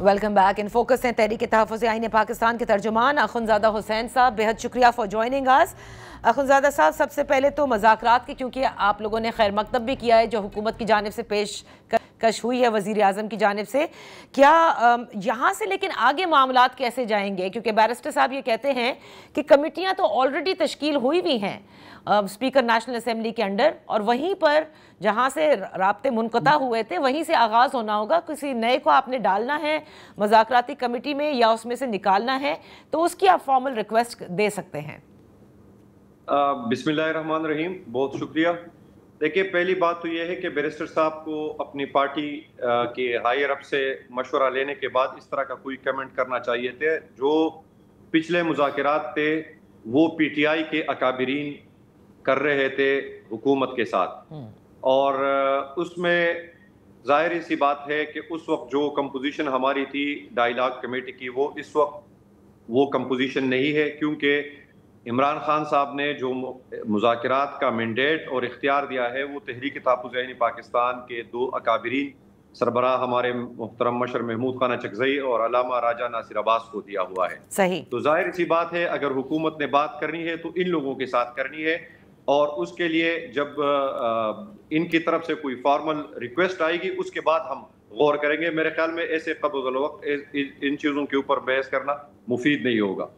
Welcome back. In focus हैं तहरीक तहफ़्फ़ुज़ आईन पाकिस्तान के तर्जुमान अख़ुंज़ादा हुसैन साहब। बेहद शुक्रिया फॉर जॉइनिंग अस। अख़ुंज़ादा साहब, सबसे पहले तो मज़ाकरात की, क्योंकि आप लोगों ने खैर मकतब भी किया है जो हुकूमत की जानिब से पेशकश हुई है वज़ीर आज़म की जानिब से, क्या यहाँ से लेकिन आगे मामलात कैसे जाएंगे? क्योंकि बैरिस्टर साहब ये कहते हैं कि कमेटियाँ तो ऑलरेडी तश्कील हुई हुई हैं स्पीकर नेशनल असेंबली के अंडर, और वहीं पर जहाँ से राब्ते मुनक़ता हुए थे वहीं से आगाज़ होना होगा। किसी नए को आपने डालना है मज़ाकराती कमेटी में या उसमें से निकालना है तो उसकी आप फॉर्मल रिक्वेस्ट दे सकते हैं। बिस्मिल्लाहिर्रहमानिर्रहीम, बहुत शुक्रिया। देखिए, पहली बात तो यह है कि बैरिस्टर साहब को अपनी पार्टी के हायर अप से मशवरा लेने के बाद इस तरह का कोई कमेंट करना चाहिए थे। जो पिछले मुज़ाकरात थे वो पीटीआई के अकाबिरीन कर रहे थे हुकूमत के साथ, और उसमें ज़ाहिर सी बात है कि उस वक्त जो कंपोजिशन हमारी थी डायलॉग कमेटी की, वो इस वक्त वो कंपोजिशन नहीं है, क्योंकि इमरान खान साहब ने जो मुज़ाकरात का मैंडेट और इख्तियार दिया है वो तहरीक तहफ़्फ़ुज़ आईन पाकिस्तान के दो अकाबिरीन सरबराह हमारे मुहतरम मशर महमूद खान चकज़ई और अल्लामा राजा नासिर अब्बास को दिया हुआ है। सही। तो ज़ाहिर सी बात है, अगर हुकूमत ने बात करनी है तो इन लोगों के साथ करनी है, और उसके लिए जब इनकी तरफ से कोई फॉर्मल रिक्वेस्ट आएगी उसके बाद हम गौर करेंगे। मेरे ख्याल में ऐसे कब्ज़ वक्त इन चीज़ों के ऊपर बहस करना मुफीद नहीं होगा।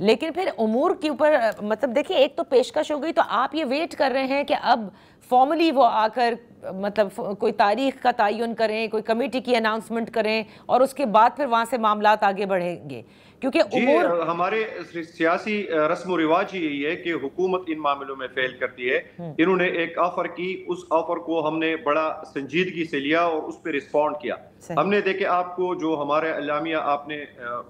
लेकिन फिर उमूर के ऊपर मतलब देखिए, एक तो पेशकश हो गई, तो आप ये वेट कर रहे हैं कि अब फॉर्मली वो आकर मतलब कोई तारीख का तयन करें, कोई कमेटी की अनाउंसमेंट करें और उसके बाद फिर वहाँ से मामलात आगे बढ़ेंगे, क्योंकि उमूर हमारे सियासी रस्म रिवाज ही यही है कि हुकूमत इन मामलों में फेल करती है। इन्होंने एक ऑफर की, उस ऑफर को हमने बड़ा संजीदगी से लिया और उस पर रिस्पॉन्ड किया। हमने देखे, आपको जो हमारे अल्लामिया आपने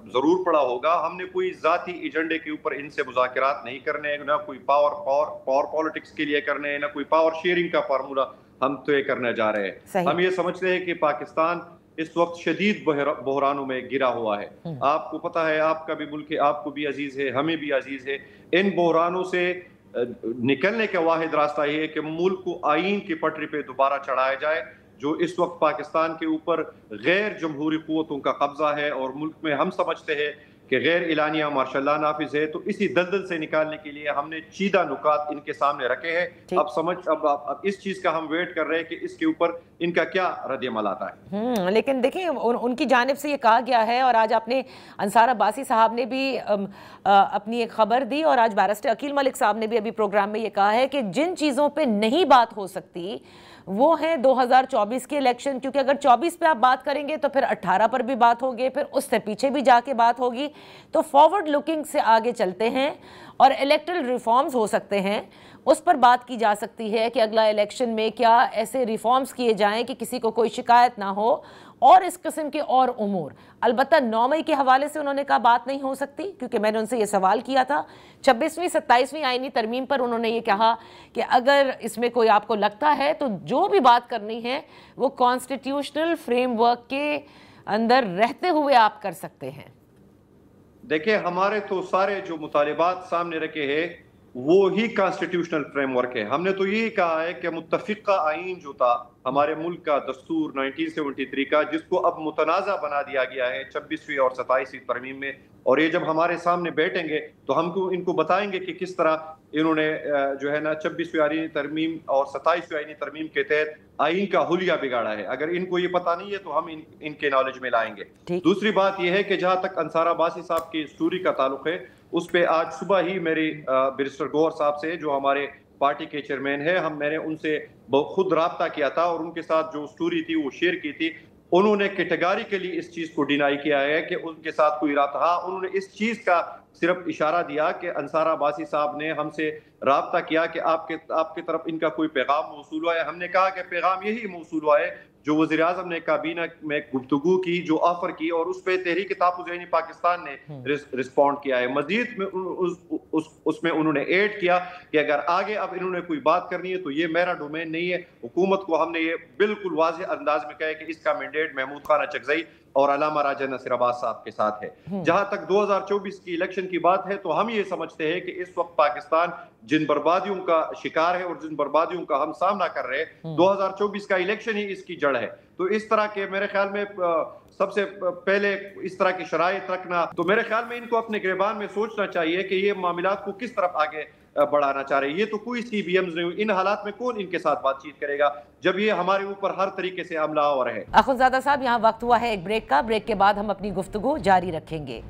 जरूर पढ़ा होगा, हमने कोई जाती एजेंडे के ऊपर इनसे मुज़ाकरात नहीं करने, ना कोई पावर पॉलिटिक्स के लिए करने, ना कोई पावर शेयरिंग का फार्मूला हम तय करने जा रहे हैं। हम ये समझते हैं कि पाकिस्तान इस वक्त शदीद बहरानों में गिरा हुआ है। आपको पता है, आपका भी मुल्क है, आपको भी अजीज है, हमें भी अजीज है। इन बहरानों से निकलने का वाहिद रास्ता ये है कि मुल्क को आईन की पटरी पे दोबारा चढ़ाया जाए। जो इस वक्त पाकिस्तान के ऊपर गैर जमहूरी कुव्वतों का कब्जा है और मुल्क में हम समझते हैं कि गैर इलानिया मार्शल लॉ नाफिज है, तो इसी दलदल से निकालने के लिए हमने चीदा नुकात इनके सामने रखे हैं। अब इस चीज का हम वेट कर रहे हैं कि इसके ऊपर इनका क्या रद्द-ए-अमल आता है। लेकिन देखिए, उनकी जानिब से ये कहा गया है, और आज आपने अंसार अब्बासी साहब ने भी अपनी एक खबर दी, और आज बैरिस्टर अकील मलिक साहब ने भी अभी प्रोग्राम में ये कहा है कि जिन चीज़ों पे नहीं बात हो सकती वो है 2024 के इलेक्शन, क्योंकि अगर 24 पे आप बात करेंगे तो फिर 18 पर भी बात होगी, फिर उससे पीछे भी जाके बात होगी। तो फॉरवर्ड लुकिंग से आगे चलते हैं और इलेक्टरल रिफॉर्म्स हो सकते हैं, उस पर बात की जा सकती है कि अगला इलेक्शन में क्या ऐसे रिफॉर्म्स किए जाएं कि किसी को कोई शिकायत ना हो, और इस किस्म के और उमूर। अलबत्ता 9 मई के हवाले से उन्होंने कहा बात नहीं हो सकती, क्योंकि मैंने उनसे ये सवाल किया था 26वीं 27वीं आईनी तरमीम पर। उन्होंने ये कहा कि अगर इसमें कोई आपको लगता है तो जो भी बात करनी है वो कॉन्स्टिट्यूशनल फ्रेमवर्क के अंदर रहते हुए आप कर सकते हैं। देखिए, हमारे तो सारे जो मुतालिबात सामने रखे हैं वो ही कॉन्स्टिट्यूशनल फ्रेमवर्क है। हमने तो यही कहा है कि मुत्तफिका आईन जो था हमारे मुल्क का दस्तूर 1973 का, जिसको अब मुतनाज़ा बना दिया गया है 26वीं और 27वीं तरमीम में, और ये जब हमारे सामने बैठेंगे तो हम इनको बताएंगे कि किस तरह इन्होंने जो है ना 26वीं आईनी तरमीम और 27वीं आईनी तरमीम के तहत आईन का हुलिया बिगाड़ा है। अगर इनको ये पता नहीं है तो हम इनके नॉलेज में लाएंगे। दूसरी बात यह है कि जहाँ तक अंसार अब्बासी साहब की स्टोरी का ताल्लुक है, उस पर आज सुबह ही मेरी बैरिस्टर गौहर साहब से, जो हमारे पार्टी के चेयरमैन है, मैंने उनसे खुद राब्ता किया था और उनके साथ जो स्टोरी थी वो शेयर की थी। उन्होंने कैटेगोरिकली इस चीज को डिनाई किया है कि उनके साथ कोई राब्ता। हाँ, उन्होंने इस चीज का सिर्फ इशारा दिया कि अंसार अब्बासी साहब ने हमसे राब्ता किया कि आपके तरफ इनका कोई पैगाम मौसूल हुआ है। हमने कहा कि पैगाम यही मौसूल हुआ है जो वज़ीर आज़म ने काबीना में गुफ्तगू की, जो ऑफर की, और उस पर तहरीक तहफ़्फ़ुज़ आईन पाकिस्तान ने रिस्पॉन्ड किया है। मजीद में उसमें उन्होंने ऐड किया कि अगर आगे अब इन्होंने कोई बात करनी है तो ये मेरा डोमेन नहीं है। हुकूमत को हमने ये बिल्कुल वाज़ेह अंदाज में कहा है कि इसका मैंडेट महमूद खान चकज़ई اور علامہ راجہ نصیر عباس صاحب کے ساتھ ہے۔ جہاں تک 2024 کی الیکشن کی بات ہے تو ہم یہ سمجھتے ہیں کہ اس وقت پاکستان جن بربادیوں کا شکار ہے اور جن بربادیوں کا ہم سامنا کر رہے ہیں، 2024 کا الیکشن ہی اس کی جڑ ہے۔ تو اس طرح کے میرے خیال میں سب سے پہلے اس طرح کی شرائط رکھنا، تو میرے خیال میں ان کو اپنے گریبان میں سوچنا چاہیے کہ یہ معاملات کو کس طرف آگے بڑھانا چاہ رہے ہیں۔ یہ تو کوئی سی بی ایمز نہیں، ان حالات میں کون ان کے ساتھ بات چیت کرے گا جب یہ ہمارے اوپر ہر طریقے سے حملہ آور ہے۔ اخوندزادہ صاحب، یہاں وقت ہوا ہے ایک بریک کا، بریک کے بعد ہم اپنی گفتگو جاری رکھیں گے۔